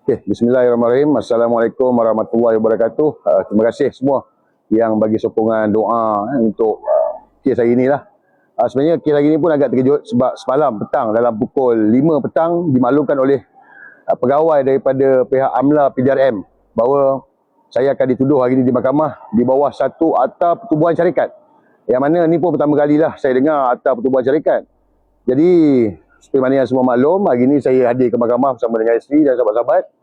Okay, bismillahirrahmanirrahim. Assalamualaikum warahmatullahi wabarakatuh. Terima kasih semua yang bagi sokongan doa untuk kes hari ini lah. Sebenarnya kes hari ini pun agak terkejut sebab semalam petang dalam pukul 5 petang dimaklumkan oleh pegawai daripada pihak AMLA PDRM bahawa saya akan dituduh hari ini di mahkamah di bawah satu Akta Pertubuhan Syarikat. Yang mana ni pun pertama kalilah saya dengar Akta Pertubuhan Syarikat. Jadi seperti mana yang semua maklum, hari ini saya hadir ke mahkamah bersama dengan isteri dan sahabat-sahabat.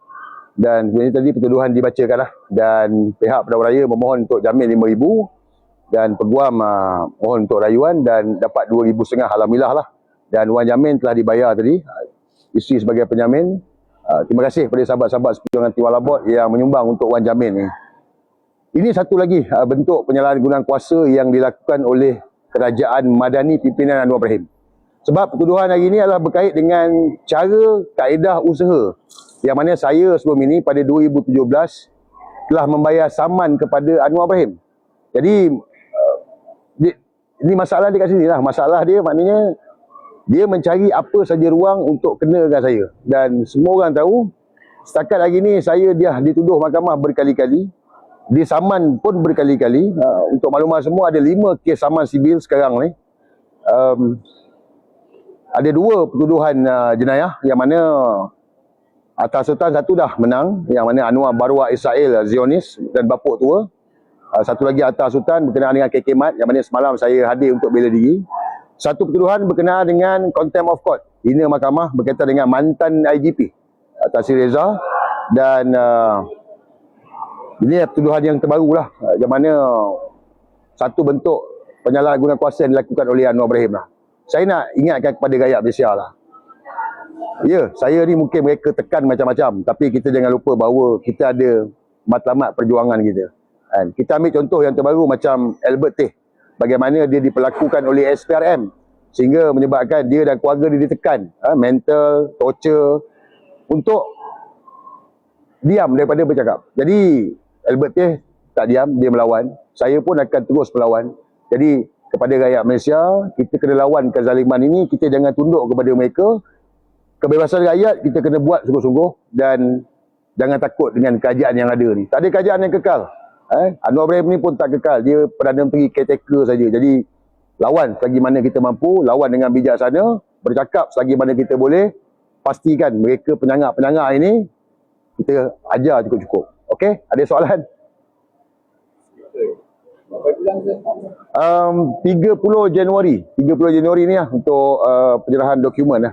Dan sebenarnya tadi pertuduhan dibacakan lah. Dan pihak Perdana Raya memohon untuk jamin RM5,000 dan peguam mohon untuk rayuan dan dapat RM2,500, alhamdulillah lah. Dan wang jamin telah dibayar tadi, isteri sebagai penjamin. Terima kasih kepada sahabat-sahabat seperjuangan Tiwalabot yang menyumbang untuk wang jamin ni. Ini satu lagi bentuk penyalahgunaan kuasa yang dilakukan oleh Kerajaan Madani pimpinan Anwar Ibrahim. Sebab pertuduhan hari ini adalah berkait dengan cara kaedah usaha yang mana saya sebelum ini pada 2017 telah membayar saman kepada Anwar Ibrahim. Jadi ini masalah dia kat sini lah. Masalah dia maknanya dia mencari apa saja ruang untuk kena dengan saya. Dan semua orang tahu setakat hari ini dia dituduh mahkamah berkali-kali. Disaman pun berkali-kali. Untuk maklumat semua ada 5 kes saman sibil sekarang ni. Ada 2 pertuduhan jenayah yang mana Atas Sultan satu dah menang, yang mana Anwar Barwa Israel Zionis dan bapuk tua. Satu lagi Atas Sultan berkenaan dengan KK Mat yang mana semalam saya hadir untuk bela diri. Satu pertuduhan berkenaan dengan contempt of court, hina mahkamah berkaitan dengan mantan IGP Tasir Reza. Dan ini pertuduhan yang terbaru lah, yang mana satu bentuk penyalahgunaan kuasa yang dilakukan oleh Anwar Ibrahim lah. Saya nak ingatkan kepada rakyat Malaysia lah. Ya, saya ni mungkin mereka tekan macam-macam, tapi kita jangan lupa bahawa kita ada matlamat perjuangan kita. Kita ambil contoh yang terbaru macam Albert Teh. Bagaimana dia diperlakukan oleh SPRM sehingga menyebabkan dia dan keluarga dia ditekan, mental, torture, untuk diam daripada bercakap. Jadi Albert Teh tak diam, dia melawan. Saya pun akan terus melawan. Jadi kepada rakyat Malaysia, kita kena lawan kezaliman ini, kita jangan tunduk kepada mereka. Kebebasan rakyat kita kena buat sungguh-sungguh dan jangan takut dengan kerajaan yang ada ni. Tak ada kerajaan yang kekal. Anwar Ibrahim ni pun tak kekal, dia Perdana Menteri caretaker saja. Jadi lawan selagi mana kita mampu, lawan dengan bijaksana, bercakap selagi mana kita boleh. Pastikan mereka penyangak-penyangak ini kita ajar cukup-cukup. Okey, ada soalan? 30 Januari ni lah untuk penyerahan dokumen lah.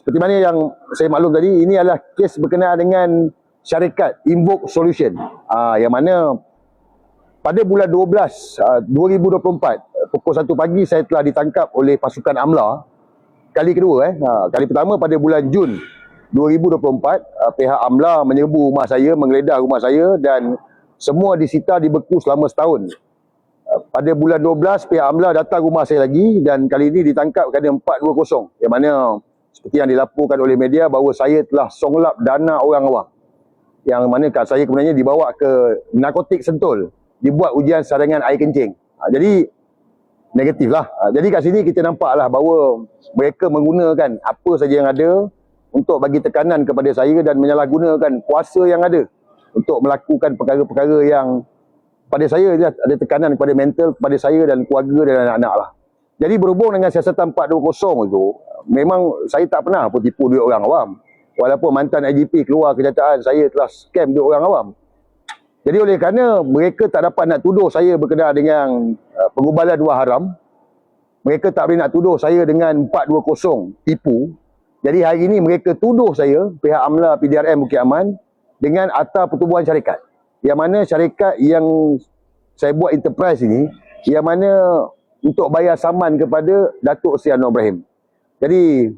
Seperti mana yang saya maklum tadi, ini adalah kes berkenaan dengan syarikat Invoke Solution, yang mana pada bulan 12 2024 pukul 1 pagi saya telah ditangkap oleh pasukan AMLA kali kedua. Kali pertama pada bulan Jun 2024, pihak AMLA menyerbu rumah saya, menggeledah rumah saya dan semua disita, dibeku selama setahun. Pada bulan 12 pihak AMLA datang rumah saya lagi dan kali ini ditangkap kerana 420, yang mana seperti yang dilaporkan oleh media bahawa saya telah songlap dana orang awam, yang mana kat saya kemudiannya dibawa ke narkotik Sentul, dibuat ujian saringan air kencing. Jadi negatif lah. Jadi kat sini kita nampaklah bahawa mereka menggunakan apa saja yang ada untuk bagi tekanan kepada saya dan menyalahgunakan kuasa yang ada untuk melakukan perkara-perkara yang pada saya dia ada tekanan kepada mental kepada saya dan keluarga dan anak-anak lah. Jadi berhubung dengan siasatan 420 itu, memang saya tak pernah pun tipu duit orang awam. Walaupun mantan IGP keluar kenyataan saya telah scam duit orang awam. Jadi oleh kerana mereka tak dapat nak tuduh saya berkenaan dengan pengubalan wang haram, mereka tak boleh nak tuduh saya dengan 420 tipu. Jadi hari ini mereka tuduh saya, pihak AMLA PDRM Bukit Aman, dengan Akta Pertubuhan Syarikat. Yang mana syarikat yang saya buat enterprise ini, yang mana untuk bayar saman kepada Datuk Seri Anwar Ibrahim. Jadi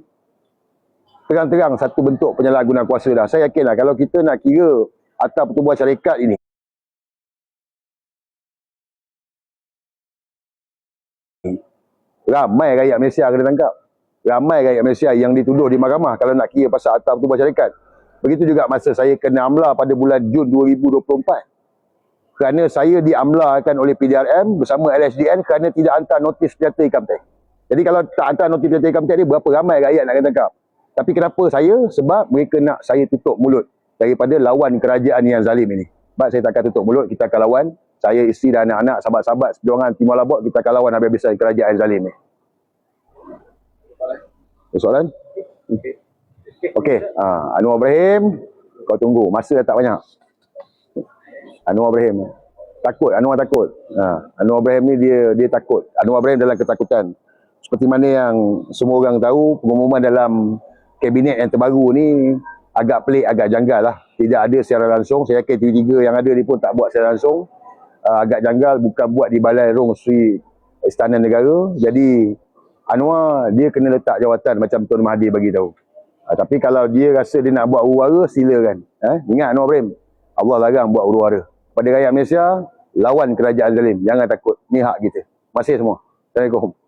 terang-terang satu bentuk penyalahgunaan kuasa dah. Saya yakinlah kalau kita nak kira Akta Pertubuhan Syarikat ini, ramai rakyat Malaysia kena tangkap. Ramai rakyat Malaysia yang dituduh di mahkamah kalau nak kira pasal Akta Pertubuhan Syarikat. Begitu juga masa saya kena AMLA pada bulan Jun 2024. Kerana saya di-AMLAkan oleh PDRM bersama LHDN kerana tidak hantar notis penjata income tax. Jadi kalau tak hantar notis penjata income tax ni, berapa ramai rakyat nak kena tangkap. Tapi kenapa saya? Sebab mereka nak saya tutup mulut daripada lawan kerajaan yang zalim ini. Sebab saya takkan tutup mulut, kita akan lawan. Saya, isteri dan anak-anak, sahabat-sahabat perjuangan Timur Labot, kita akan lawan habis-habisan kerajaan zalim ni. Soalan? Okey, Anwar Ibrahim, kau tunggu, masa dah tak banyak. Anwar Ibrahim takut, Anwar takut. Anwar Ibrahim ni dia takut. Anwar Ibrahim dalam ketakutan. Seperti mana yang semua orang tahu, pengumuman dalam kabinet yang terbaru ni agak pelik, agak janggal lah. Tidak ada secara langsung. Saya yakin TV3 yang ada ni pun tak buat secara langsung. Agak janggal, bukan buat di Balai Rong Sri Istana Negara. Jadi Anwar dia kena letak jawatan macam Tun Mahathir bagi tahu. Tapi kalau dia rasa dia nak buat huru-hara, silakan. Ingat Anwar Ibrahim, Allah larang buat huru-hara. Pada rakyat Malaysia, lawan kerajaan zalim. Jangan takut. Ni hak kita. Terima kasih semua. Assalamualaikum.